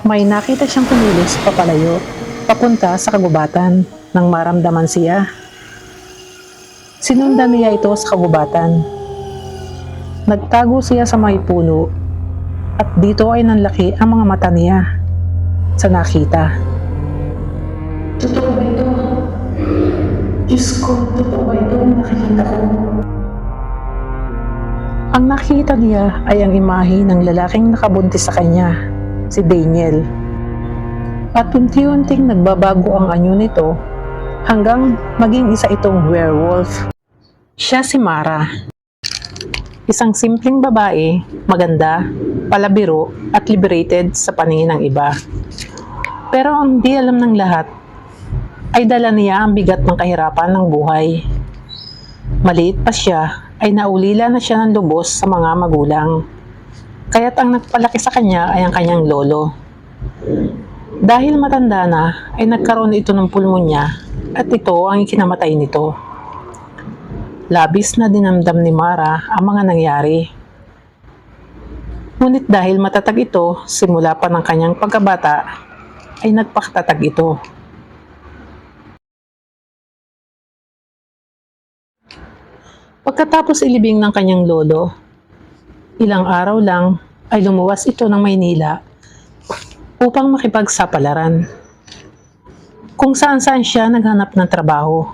May nakita siyang kumilos papalayo, papunta sa kagubatan nang maramdaman siya. Sinundan niya ito sa kagubatan. Nagtago siya sa may puno at dito ay nanlaki ang mga mata niya sa nakita. Totoo ba ito? Diyos ko, totoo ba ito ang nakikita ko? Ang nakita niya ay ang imahe ng lalaking nakabuntis sa kanya, si Daniel. At unti-unting nagbabago ang anyo nito hanggang maging isa itong werewolf. Siya si Mara. Isang simpleng babae, maganda, palabiro at liberated sa paningin ng iba. Pero ang di alam ng lahat ay dala niya ang bigat ng kahirapan ng buhay. Maliit pa siya ay naulila na siya ng lubos sa mga magulang. Kaya't ang nagpalaki sa kanya ay ang kanyang lolo. Dahil matanda na ay nagkaroon ito ng pulmonya at ito ang ikinamatay nito. Labis na dinamdam ni Mara ang mga nangyari. Ngunit dahil matatag ito simula pa ng kanyang pagkabata ay nagpakatatag ito. Pagkatapos ilibing ng kanyang lolo, ilang araw lang ay lumuwas ito ng Maynila upang makipagsapalaran. Kung saan-saan siya naghanap ng trabaho.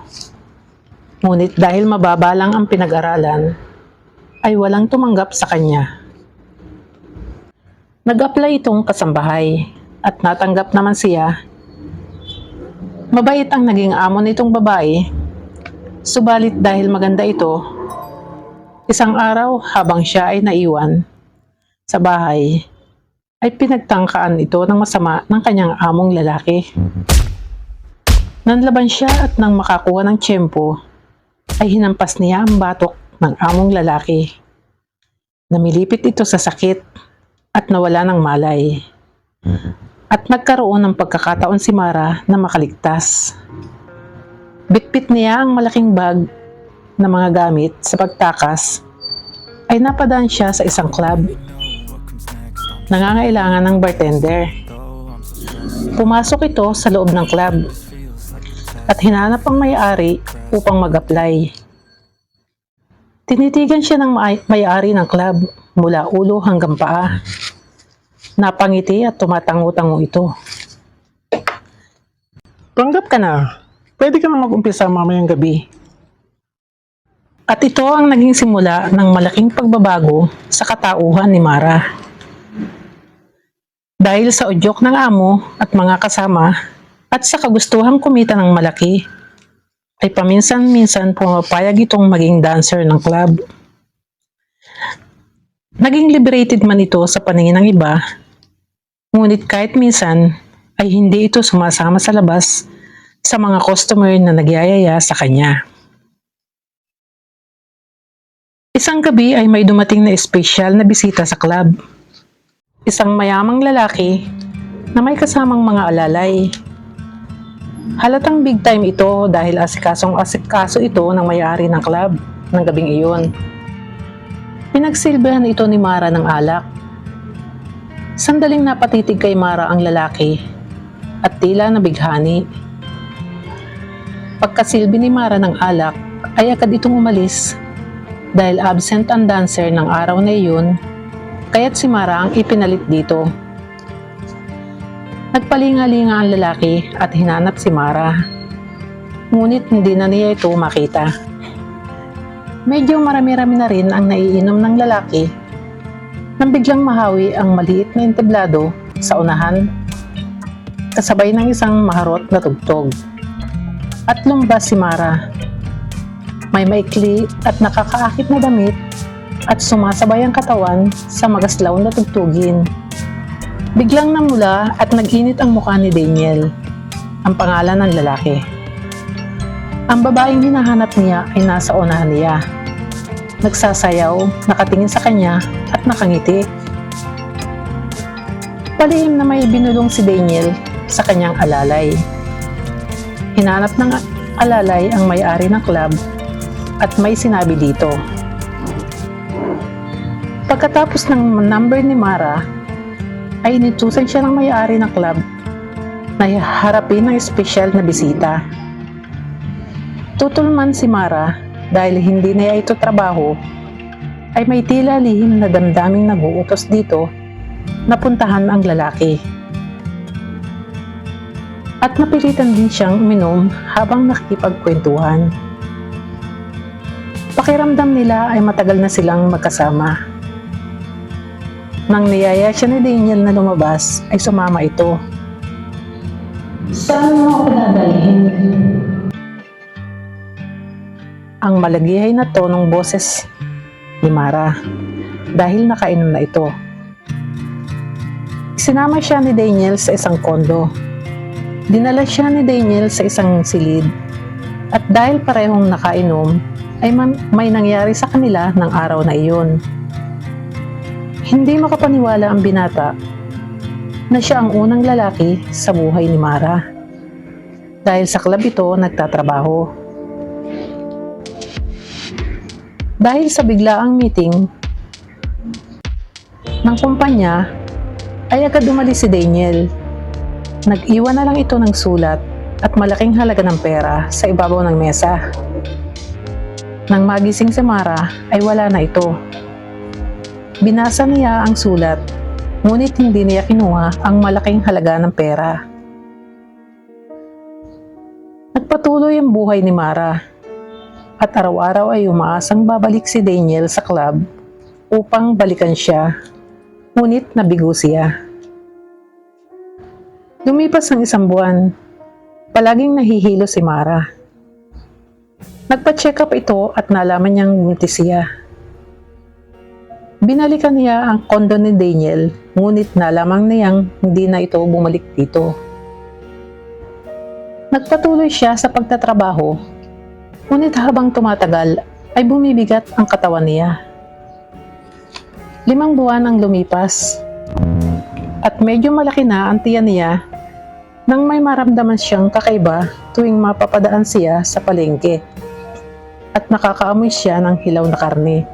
Ngunit dahil mababa lang ang pinag-aralan, ay walang tumanggap sa kanya. Nag-apply itong kasambahay at natanggap naman siya. Mabait ang naging amo nitong babae, subalit dahil maganda ito, isang araw habang siya ay naiwan sa bahay, ay pinagtangkaan ito ng masama ng kanyang among lalaki. Nanlaban siya at nang makakuha ng tiyempo, ay hinampas niya ang batok ng among lalaki. Namilipit ito sa sakit at nawala ng malay. At nagkaroon ng pagkakataon si Mara na makaligtas. Bitbit niya ang malaking bag na mga gamit sa pagtakas ay napadaan siya sa isang club. Nangangailangan ng bartender. Pumasok ito sa loob ng club at hinanap ang may-ari upang mag-apply. Tinitigan siya ng may-ari ng club mula ulo hanggang paa. Napangiti at tumatango-tango ito. Tanggap ka na. Pwede ka na mag-umpisa mamayang gabi. At ito ang naging simula ng malaking pagbabago sa katauhan ni Mara. Dahil sa udyok ng amo at mga kasama at sa kagustuhang kumita ng malaki, ay paminsan-minsan pumapayag itong maging dancer ng club. Naging liberated man ito sa paningin ng iba, ngunit kahit minsan ay hindi ito sumasama sa labas sa mga customer na nagyayaya sa kanya. Isang gabi ay may dumating na espesyal na bisita sa club. Isang mayamang lalaki na may kasamang mga alalay. Halatang big time ito dahil asikaso ito ng may-ari ng club ng gabing iyon. Pinagsilbihan ito ni Mara ng alak. Sandaling napatitig kay Mara ang lalaki at tila nabighani. Pagkasilbi ni Mara ng alak ay agad itong umalis dahil absent ang dancer ng araw na iyon, kaya't si Mara ang ipinalit dito. Nagpalinga-linga ang lalaki at hinanap si Mara. Ngunit hindi na niya ito makita. Medyo marami-rami na rin ang naiinom ng lalaki nang biglang mahawi ang maliit na entablado sa unahan kasabay ng isang maharot na tugtog. At lumbas si Mara. May maikli at nakakaakit na damit at sumasabay ang katawan sa magaslaw na tugtugin. Biglang namula at nag-init ang mukha ni Daniel, ang pangalan ng lalaki. Ang babaeng hinahanap niya ay nasa unahan niya. Nagsasayaw, nakatingin sa kanya at nakangiti. Palihim na may binulong si Daniel sa kanyang alalay. Hinanap ng alalay ang may-ari ng club at may sinabi dito. Pagkatapos ng number ni Mara, ay inutusan siya ng may-ari ng club na harapin ng espesyal na bisita. Tutulman si Mara dahil hindi niya ito trabaho, ay may tila lihim na damdaming nag-uutos dito na puntahan ang lalaki. At napilitan din siyang uminom habang nakikipagkwentuhan. Pakiramdam nila ay matagal na silang magkasama. Nang niyaya siya ni Daniel na lumabas, ay sumama ito. Saan mo ako dadalhin? Ang malagihay na tonong boses ni Mara dahil nakainom na ito. Sinama siya ni Daniel sa isang kondo. Dinala siya ni Daniel sa isang silid at dahil parehong nakainom ay may nangyari sa kanila ng araw na iyon. Hindi makapaniwala ang binata na siya ang unang lalaki sa buhay ni Mara dahil sa club ito nagtatrabaho. Dahil sa biglaang meeting ng kumpanya, ay agad umalis si Daniel. Nag-iwan na lang ito ng sulat at malaking halaga ng pera sa ibabaw ng mesa. Nang magising si Mara, ay wala na ito. Binasa niya ang sulat, ngunit hindi niya kinuha ang malaking halaga ng pera. Nagpatuloy ang buhay ni Mara. At araw-araw ay umaasang babalik si Daniel sa club upang balikan siya, ngunit nabigo siya. Lumipas ang isang buwan, palaging nahihilo si Mara. Nagpa-check up ito at nalaman niyang buntis siya. Binalikan niya ang kondo ni Daniel, ngunit nalaman niyang hindi na ito bumalik dito. Nagpatuloy siya sa pagtatrabaho. Ngunit habang tumatagal, ay bumibigat ang katawan niya. 5 buwan ang lumipas, at medyo malaki na ang tiyan niya nang may maramdaman siyang kakaiba tuwing mapapadaan siya sa palengke at nakakaamoy siya ng hilaw na karne.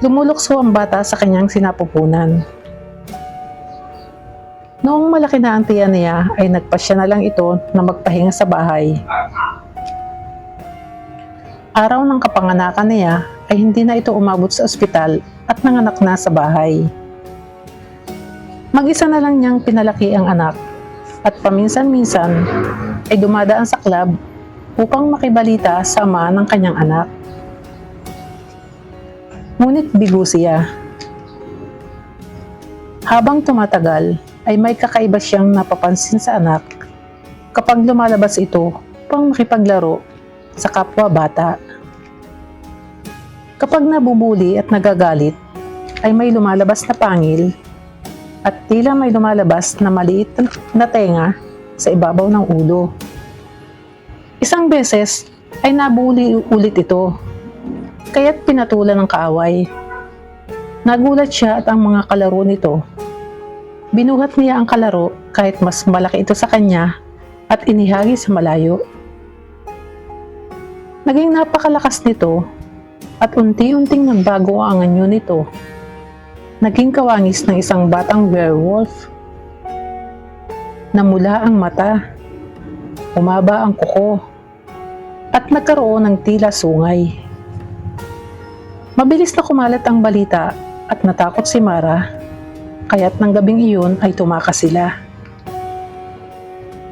Lumulukso ang bata sa kanyang sinapupunan. Noong malaki na ang tiyan niya, ay nagpasya na lang ito na magpahinga sa bahay. Araw ng kapanganakan niya ay hindi na ito umabot sa ospital at nanganak na sa bahay. Mag-isa na lang niyang pinalaki ang anak at paminsan-minsan ay dumadaan sa club upang makibalita sa ama ng kanyang anak. Ngunit bigo siya. Habang tumatagal ay may kakaiba siyang napapansin sa anak kapag lumalabas ito upang makipaglaro sa kapwa bata. Kapag nabubuli at nagagalit, ay may lumalabas na pangil at tila may lumalabas na maliit na tenga sa ibabaw ng ulo. Isang beses ay nabuli ulit ito, kaya't pinatulan ng kaaway. Nagulat siya at ang mga kalaro nito. Binuhat niya ang kalaro kahit mas malaki ito sa kanya at inihagi sa malayo. Naging napakalakas nito at unti-unting nagbago ang anyo nito. Naging kawangis ng isang batang werewolf. Namula ang mata, umaba ang kuko, at nagkaroon ng tila sungay. Mabilis na kumalat ang balita at natakot si Mara, kaya't ng gabing iyon ay tumakas sila.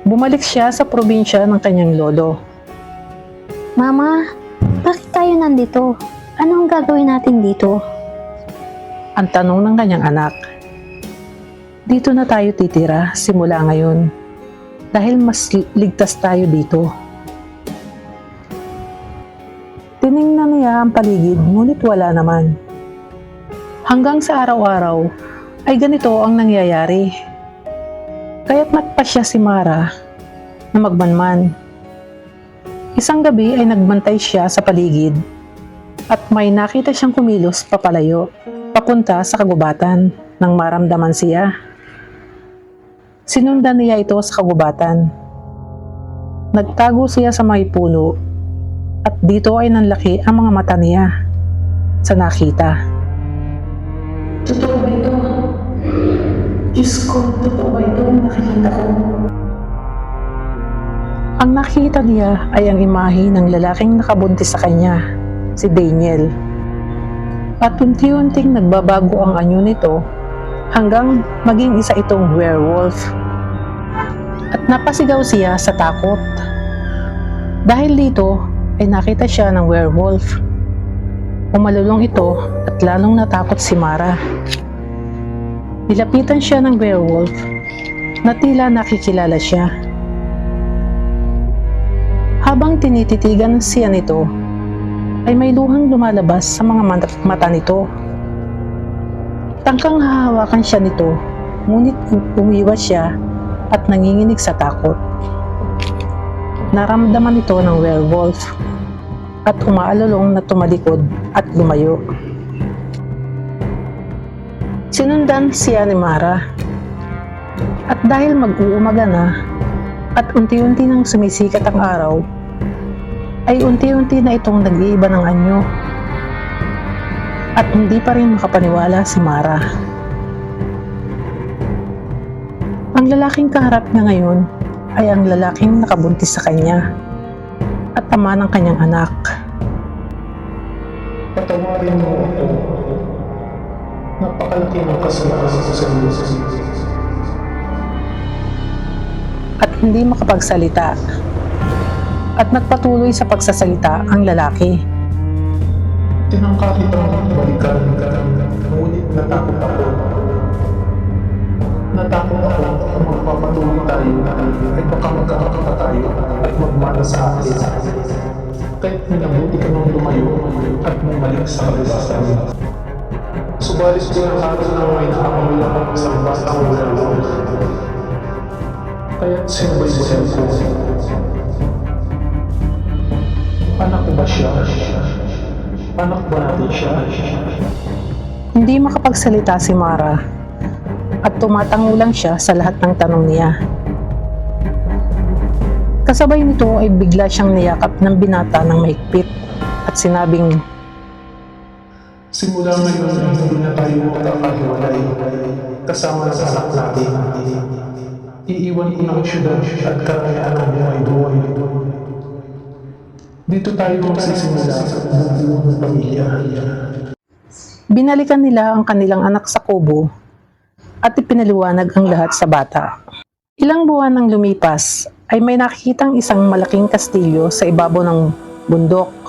Bumalik siya sa probinsya ng kanyang lolo. Mama, bakit tayo nandito? Anong gagawin natin dito? Ang tanong ng kanyang anak. Dito na tayo titira simula ngayon dahil mas ligtas tayo dito. Tiningnan niya ang paligid ngunit wala naman. Hanggang sa araw-araw ay ganito ang nangyayari. Kaya't nagpasya si Mara na magmanman. Isang gabi ay nagbantay siya sa paligid at may nakita siyang kumilos papalayo, papunta sa kagubatan nang maramdaman siya. Sinundan niya ito sa kagubatan. Nagtago siya sa may puno at dito ay nanlaki ang mga mata niya sa nakita. Totoo ba ito? Diyos ko, totoo ba ito ang nakikita ko? Ang nakita niya ay ang imahe ng lalaking nakabuntis sa kanya, si Daniel. At unti-unting nagbabago ang anyo nito hanggang maging isa itong werewolf. At napasigaw siya sa takot. Dahil dito ay nakita siya ng werewolf. Umalulong ito at lalong natakot si Mara. Nilapitan siya ng werewolf na tila nakikilala siya. Habang tinititigan siya nito, ay may luhang lumalabas sa mga mata nito. Tangkang hahawakan siya nito, ngunit umiwas siya at nanginginig sa takot. Naramdaman ito ng werewolf at umaalulong na tumalikod at lumayo. Sinundan siya ni Mara. At dahil mag-uumaga na at unti-unti nang sumisikat ang araw, ay unti-unti na itong nag-iiba ng anyo. At hindi pa rin makapaniwala si Mara. Ang lalaking kaharap niya ngayon ay ang lalaking nakabuntis sa kanya at ama ng kanyang anak. Patawarin mo ako. Napakalaki ng kasalanan ko sa iyo. At hindi makapagsalita. At nagpatuloy sa pagsasalita ang lalaki. Tinangka kitang balikan, ngunit natakot ako. Natakot ako kung magpapatuloy tayo ay baka magkakakita tayo at magmana sa akin. Kahit minabuti ka nang lumayo at bumalik sa kabila. Subalit ko ang araw na may nakakamil ako sa batang werewolf. Kaya't sinubaybayan ko. Anak ko ba siya? Anak ba natin siya? Hindi makapagsalita si Mara at tumatango lang siya sa lahat ng tanong niya. Kasabay nito ay bigla siyang niyakap ng binata ng mahigpit at sinabing, Simula ngayon ay hindi na tayo magkakahiwalay kasama sa anak natin. Iiwan ko ng syudad at karayaan ng buhay-buhay. Dito tayo magsisimula sa buong pamilya. binalikan nila ang kanilang anak sa kubo at ipinaliwanag ang lahat sa bata. Ilang buwan nang lumipas ay may nakikitang isang malaking kastilyo sa ibabaw ng bundok.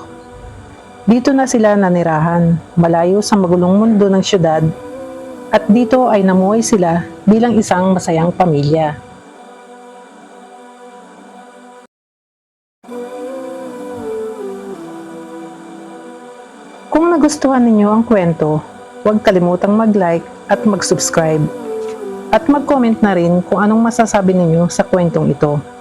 Dito na sila nanirahan, malayo sa magulong mundo ng syudad, at dito ay namuhay sila bilang isang masayang pamilya. Kung nagustuhan ninyo ang kwento, huwag kalimutang mag-like at mag-subscribe. At mag-comment na rin kung anong masasabi ninyo sa kwentong ito.